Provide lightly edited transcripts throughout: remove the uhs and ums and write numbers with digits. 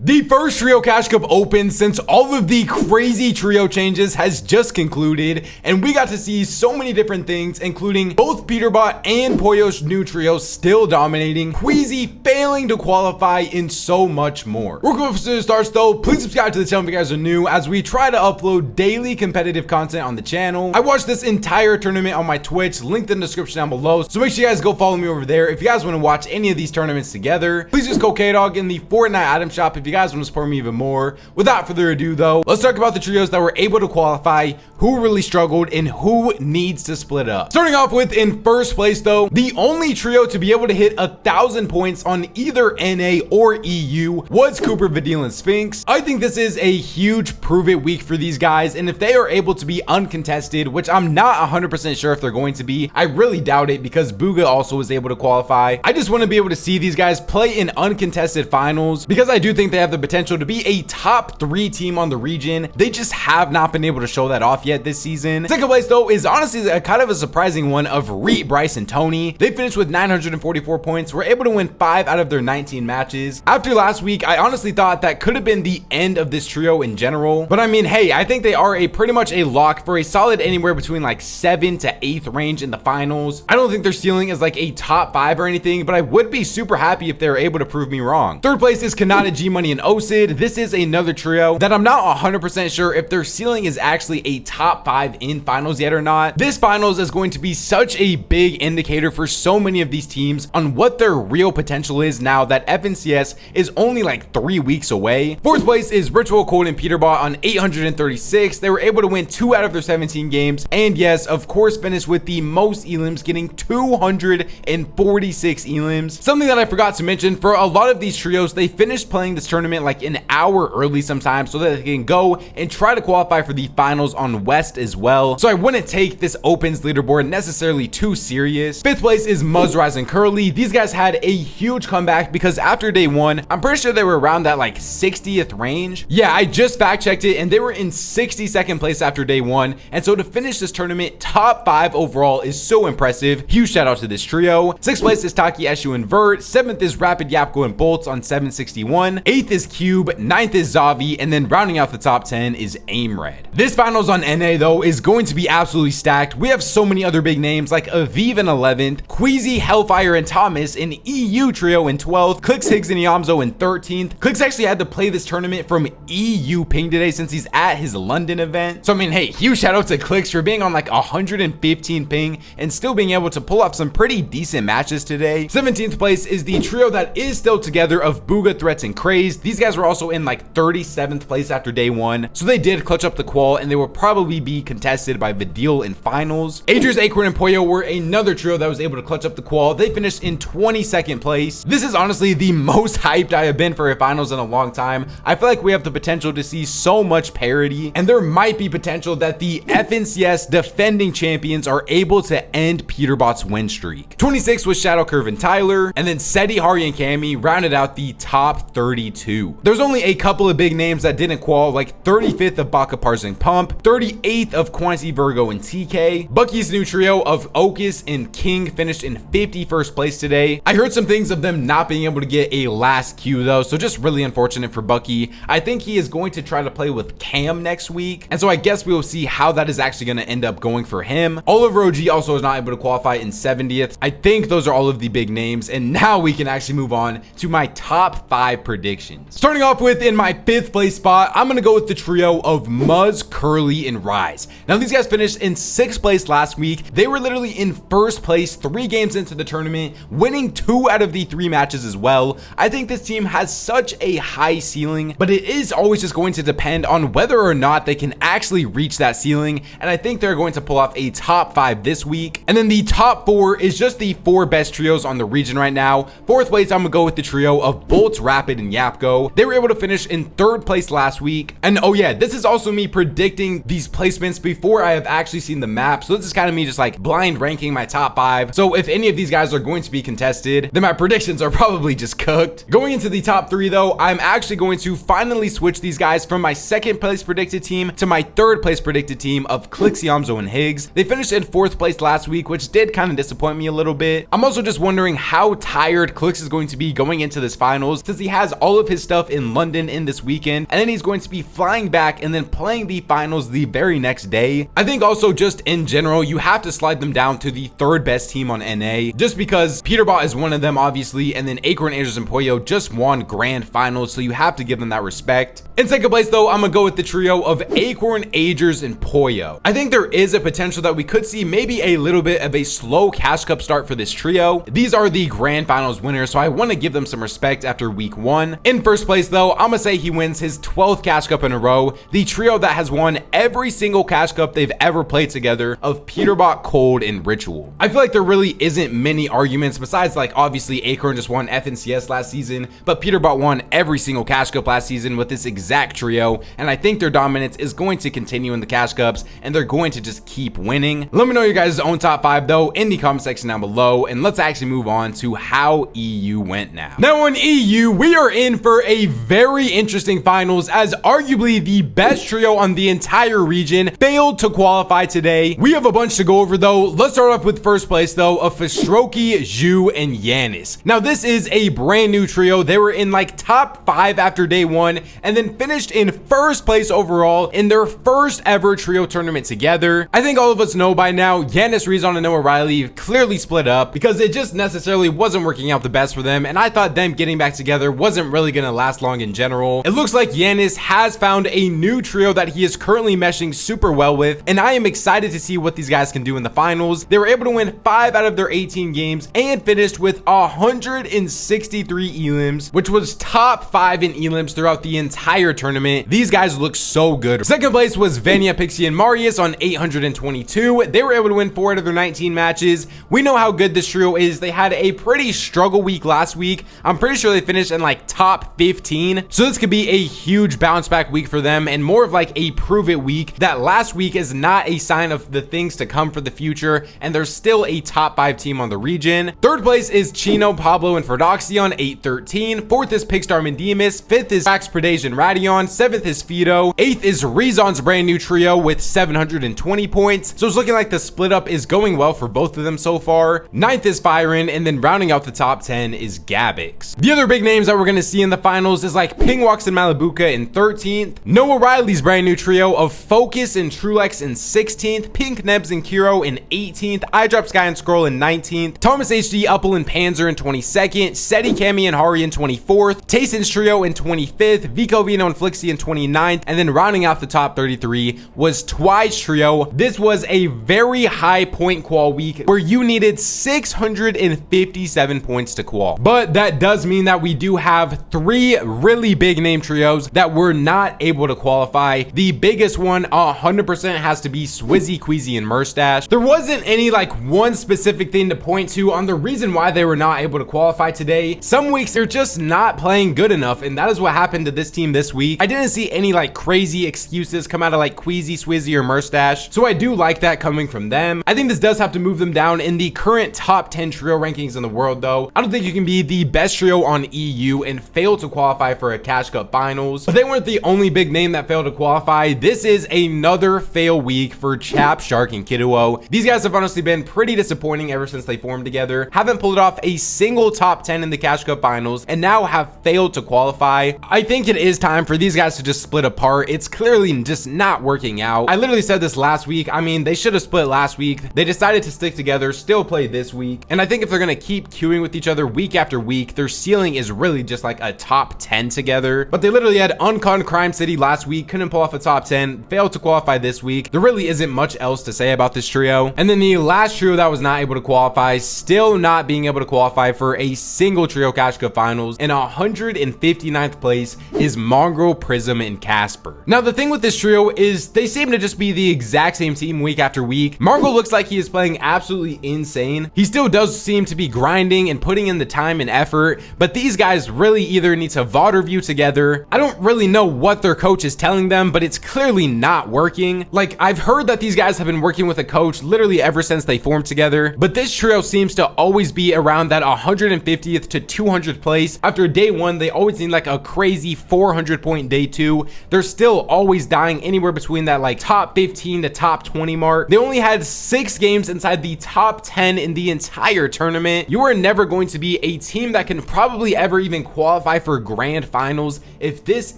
The first Trio Cash Cup Open since all of the crazy trio changes has just concluded, and we got to see so many different things, including both Peterbot and Pollo's new trio still dominating, Queasy failing to qualify, and so much more. Real quick before it starts though, please subscribe to the channel if you guys are new, as we try to upload daily competitive content on the channel. I watched this entire tournament on my Twitch, linked in the description down below, so make sure you guys go follow me over there. If you guys want to watch any of these tournaments together, please just go K-Dog in the Fortnite item shop if you guys want to support me even more. Without further ado though, let's talk about the trios that were able to qualify, who really struggled, and who needs to split up. Starting off with, in first place though, the only trio to be able to hit 1,000 points on either NA or EU was Cooper, Vidil, and Sphinx. I think this is a huge prove it week for these guys, and if they are able to be uncontested, which I'm not 100% sure if they're going to be, I really doubt it because Booga also was able to qualify. I just want to be able to see these guys play in uncontested finals because I do think they have the potential to be a top 3 team on the region. They just have not been able to show that off yet this season. Second place though is honestly a kind of a surprising one of Reet, Bryce, and Tony. They finished with 944 points, were able to win 5 out of their 19 matches. After last week, I honestly thought that could have been the end of this trio in general, but I mean, hey, I think they are pretty much a lock for a solid anywhere between like 7th to 8th range in the finals. I don't think their ceiling is like a top 5 or anything, but I would be super happy if they were able to prove me wrong. Third place is Kanata, G Money, and Osid. This is another trio that I'm not 100% sure if their ceiling is actually a top 5 in finals yet or not. This finals is going to be such a big indicator for so many of these teams on what their real potential is now that FNCS is only like 3 weeks away. Fourth place is Ritual, Cold, and Peterbot on 836. They were able to win 2 out of their 17 games, and yes, of course, finished with the most elims, getting 246 elims. Something that I forgot to mention, for a lot of these trios, they finished playing this tournament like an hour early sometimes so that they can go and try to qualify for the finals on West as well. So I wouldn't take this Opens leaderboard necessarily too serious. Fifth place is Muzzrise and Curly. These guys had a huge comeback because after day 1, I'm pretty sure they were around that like 60th range. Yeah, I just fact checked it and they were in 62nd place after day 1. And so to finish this tournament top 5 overall is so impressive. Huge shout out to this trio. 6th place is Taki, Eshu, and Vert. 7th is Rapid, Yapko, and Bolts on 761. 8th is Cube. 9th is Zavi, and then rounding out the top 10 is Aimred. This finals on NA though is going to be absolutely stacked. We have so many other big names like Aviv in 11th, Queasy, Hellfire, and Thomas in EU trio in 12th, Clicks, Higgs, and Yamzo in 13th. Clicks actually had to play this tournament from EU ping today since he's at his London event. So I mean, hey, huge shout out to Clicks for being on like 115 ping and still being able to pull off some pretty decent matches today. 17th place is the trio that is still together of Booga, Threats, and Craze. These guys were also in like 37th place after day 1, so they did clutch up the qual and they will probably be contested by Vidil in finals. Adrius, Acorn, and Pollo were another trio that was able to clutch up the qual. They finished in 22nd place. This is honestly the most hyped I have been for a finals in a long time. I feel like we have the potential to see so much parity, and there might be potential that the FNCS defending champions are able to end Peterbot's win streak. 26th was Shadow Curve and Tyler, and then Seti, Hari, and Cammy rounded out the top 32. There's only a couple of big names that didn't qual, like 35th of Baka, Parsing, Pump, 38th of Queasy, Virgo, and TK. Bucky's new trio of Okus and King finished in 51st place today. I heard some things of them not being able to get a last queue though, so just really unfortunate for Bucky. I think he is going to try to play with Cam next week, and so I guess we will see how that is actually going to end up going for him. Oliver OG also is not able to qualify in 70th. I think those are all of the big names, and now we can actually move on to my top 5 predictions. Starting off with, in my 5th place spot, I'm gonna go with the trio of Muzz, Curly, and Rise. Now these guys finished in 6th place last week. They were literally in 1st place 3 games into the tournament, winning 2 out of the 3 matches as well. I think this team has such a high ceiling, but it is always just going to depend on whether or not they can actually reach that ceiling, and I think they're going to pull off a top 5 this week. And then the top 4 is just the 4 best trios on the region right now. 4th place, I'm gonna go with the trio of Bolts, Rapid, and Yapko. They were able to finish in 3rd place last week. And oh yeah, this is also me predicting these placements before I have actually seen the map. So this is kind of me just like blind ranking my top 5. So if any of these guys are going to be contested, then my predictions are probably just cooked. Going into the top 3 though, I'm actually going to finally switch these guys from my 2nd place predicted team to my 3rd place predicted team of Clicks, Yamzo, and Higgs. They finished in 4th place last week, which did kind of disappoint me a little bit. I'm also just wondering how tired Clicks is going to be going into this finals, since he has all of of his stuff in London in this weekend, and then he's going to be flying back and then playing the finals the very next day. I think also just in general, you have to slide them down to the third best team on NA, just because Peterbot is one of them, obviously, and then Acorn, Agers, and Pollo just won grand finals, so you have to give them that respect. In second place, though, I'm gonna go with the trio of Acorn, Agers, and Pollo. I think there is a potential that we could see maybe a little bit of a slow Cash Cup start for this trio. These are the grand finals winners, so I want to give them some respect after week 1. In first place, though, I'm gonna say he wins his 12th Cash Cup in a row, the trio that has won every single Cash Cup they've ever played together of Peterbot, Cold, and Ritual. I feel like there really isn't many arguments besides, like, obviously Acorn just won FNCS last season, but Peterbot won every single Cash Cup last season with this exact trio, and I think their dominance is going to continue in the Cash Cups, and they're going to just keep winning. Let me know your guys' own top 5 though in the comment section down below, and let's actually move on to how EU went now. Now in EU, we are in for a very interesting finals, as arguably the best trio on the entire region failed to qualify today. We have a bunch to go over though. Let's start off with first place though of Fastroki, Zhu, and Yanis. Now this is a brand new trio. They were in like top 5 after day 1, and then finished in first place overall in their first ever trio tournament together. I think all of us know by now, Yanis, Rezon, and Noah Riley clearly split up because it just necessarily wasn't working out the best for them, and I thought them getting back together wasn't really gonna last long in general. It looks like Yanis has found a new trio that he is currently meshing super well with, and I am excited to see what these guys can do in the finals. They were able to win 5 out of their 18 games and finished with 163 elims, which was top 5 in elims throughout the entire tournament. These guys look so good. Second place was Vanya, Pixie, and Marius on 822. They were able to win 4 out of their 19 matches. We know how good this trio is. They had a pretty struggle week last week. I'm pretty sure they finished in like top 15. So this could be a huge bounce back week for them, and more of like a prove it week. That last week is not a sign of the things to come for the future, and there's still a top 5 team on the region. Third place is Chino, Pablo, and Ferdoxy on 813. Fourth is Pigstar Mandemus. Fifth is Pax, Pradesh, and Radion. Seventh is Fido. Eighth is Rezon's brand new trio with 720 points. So it's looking like the split up is going well for both of them so far. Ninth is Firen, and then rounding out the top 10 is Gabix. The other big names that we're going to see in the finals is like Pingwalks and Malibuka in 13th. Noah Riley's brand new trio of Focus and Trulex in 16th. Pink Nebs and Kiro in 18th. iDrop Sky and Scroll in 19th. Thomas HD, Uppel, and Panzer in 22nd. Seti, Cami, and Hari in 24th. Tayson's trio in 25th. Vico, Vino, and Flixie in 29th. And then rounding out the top 33 was Twice trio. This was a very high point qual week where you needed 657 points to qual. But that does mean that we do have 3 really big name trios that were not able to qualify. The biggest one 100% has to be Swizzy, Queasy, and Murstache. There wasn't any like one specific thing to point to on the reason why they were not able to qualify today. Some weeks they're just not playing good enough, and that is what happened to this team this week. I didn't see any like crazy excuses come out of like Queasy, Swizzy, or Murstache, so I do like that coming from them. I think this does have to move them down in the current top 10 trio rankings in the world though. I don't think you can be the best trio on EU and fail to qualify for a Cash Cup finals, but they weren't the only big name that failed to qualify. This is another fail week for Chap, Shark, and Kidduo. These guys have honestly been pretty disappointing ever since they formed together. Haven't pulled off a single top 10 in the Cash Cup finals, and now have failed to qualify. I think it is time for these guys to just split apart. It's clearly just not working out. I literally said this last week. I mean, they should have split last week. They decided to stick together, still play this week, and I think if they're gonna keep queuing with each other week after week, their ceiling is really just like a top 10 together. But they literally had Uncon Crime City last week, couldn't pull off a top 10, failed to qualify this week. There really isn't much else to say about this trio. And then the last trio that was not able to qualify, still not being able to qualify for a single trio Cash Cup finals, in 159th place is Mongrel, Prism, and Casper. Now the thing with this trio is they seem to just be the exact same team week after week. Mongrel looks like he is playing absolutely insane. He still does seem to be grinding and putting in the time and effort, but these guys really either need to VOD review together. I don't really know what their coach is telling them, but it's clearly not working. Like, I've heard that these guys have been working with a coach literally ever since they formed together, but this trio seems to always be around that 150th to 200th place. After day 1, they always need like a crazy 400 point day 2. They're still always dying anywhere between that like top 15 to top 20 mark. They only had 6 games inside the top 10 in the entire tournament. You are never going to be a team that can probably ever even qualify qualify for grand finals if this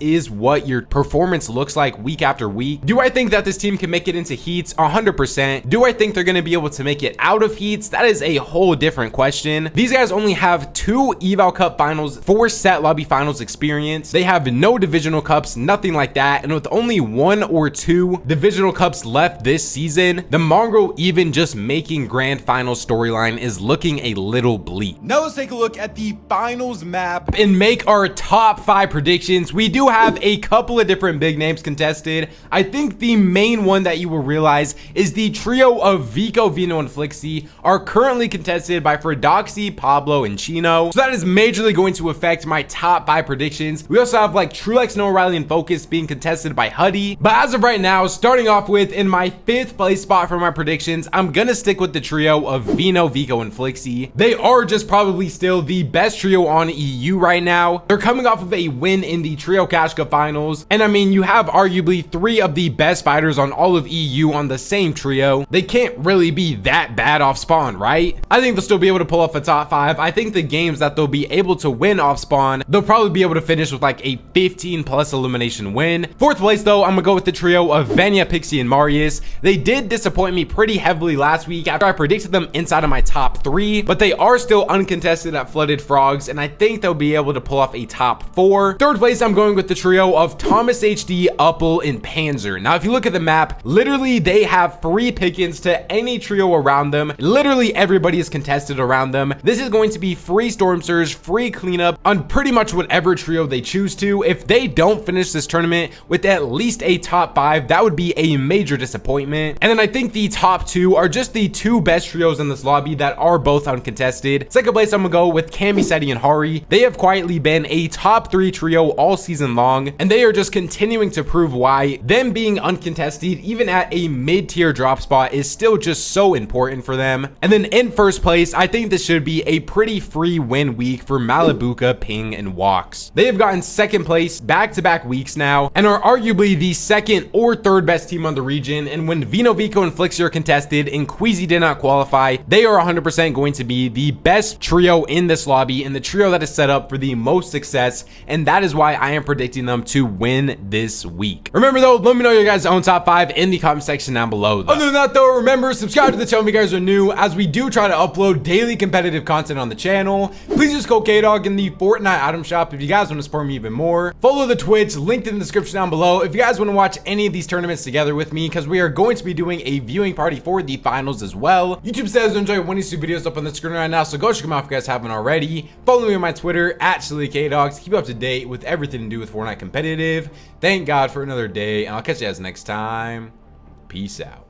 is what your performance looks like week after week? Do I think that this team can make it into heats? 100%. Do I think they're going to be able to make it out of heats? That is a whole different question. These guys only have 2 Eval Cup finals, 4 set lobby finals experience. They have no divisional cups, nothing like that. And with only 1 or 2 divisional cups left this season, the Mongrel even just making grand finals storyline is looking a little bleak. Now let's take a look at the finals map and make our top 5 predictions. We do have a couple of different big names contested. I think the main one that you will realize is the trio of Vico, Vino, and Flixie are currently contested by Fredoxy, Pablo, and Chino. So that is majorly going to affect my top 5 predictions. We also have like Trulex, Noah Riley, and Focus being contested by Huddy. But as of right now, starting off with in my 5th place spot for my predictions, I'm gonna stick with the trio of Vino, Vico, and Flixie. They are just probably still the best trio on EU right now. They're coming off of a win in the Trio Cash Cup finals. And I mean, you have arguably 3 of the best fighters on all of EU on the same trio. They can't really be that bad off spawn, right? I think they'll still be able to pull off a top 5. I think the games that they'll be able to win off spawn, they'll probably be able to finish with like a 15 plus elimination win. 4th place though, I'm gonna go with the trio of Venya, Pixie, and Marius. They did disappoint me pretty heavily last week after I predicted them inside of my top 3, but they are still uncontested at Flooded Frogs, and I think they'll be able to pull off a top 4. 3rd place, I'm going with the trio of Thomas HD, Uppel, and Panzer. Now, if you look at the map, literally they have free pickings to any trio around them. Literally everybody is contested around them. This is going to be free Storm Surge, free cleanup on pretty much whatever trio they choose to. If they don't finish this tournament with at least a top 5, that would be a major disappointment. And then I think the top 2 are just the 2 best trios in this lobby that are both uncontested. 2nd place, I'm gonna go with Cammy, Seti, and Hari. They have quietly been a top 3 trio all season long, and they are just continuing to prove why them being uncontested even at a mid-tier drop spot is still just so important for them. And then in 1st place, I think this should be a pretty free win week for Malibuca, Ping, and Walks. They have gotten 2nd place back-to-back weeks now and are arguably the 2nd or 3rd best team on the region. And when Vino, Vico, and Flixie are contested and Queasy did not qualify, they are 100% going to be the best trio in this lobby and the trio that is set up for the most success, and that is why I am predicting them to win this week. Remember though, let me know your guys' own top 5 in the comment section down below though. Other than that though, remember, subscribe to the channel if you guys are new, as we do try to upload daily competitive content on the channel. Please just go K-Dog in the Fortnite item shop if you guys want to support me even more. Follow the Twitch, linked in the description down below, if you guys want to watch any of these tournaments together with me, because we are going to be doing a viewing party for the finals as well. YouTube says to enjoy one of these 2 videos up on the screen right now, so go check them out if you guys haven't already. Follow me on my Twitter at SillyKDogs to keep up to date with everything to do with Fortnite competitive. Thank God for another day, and I'll catch you guys next time. Peace out.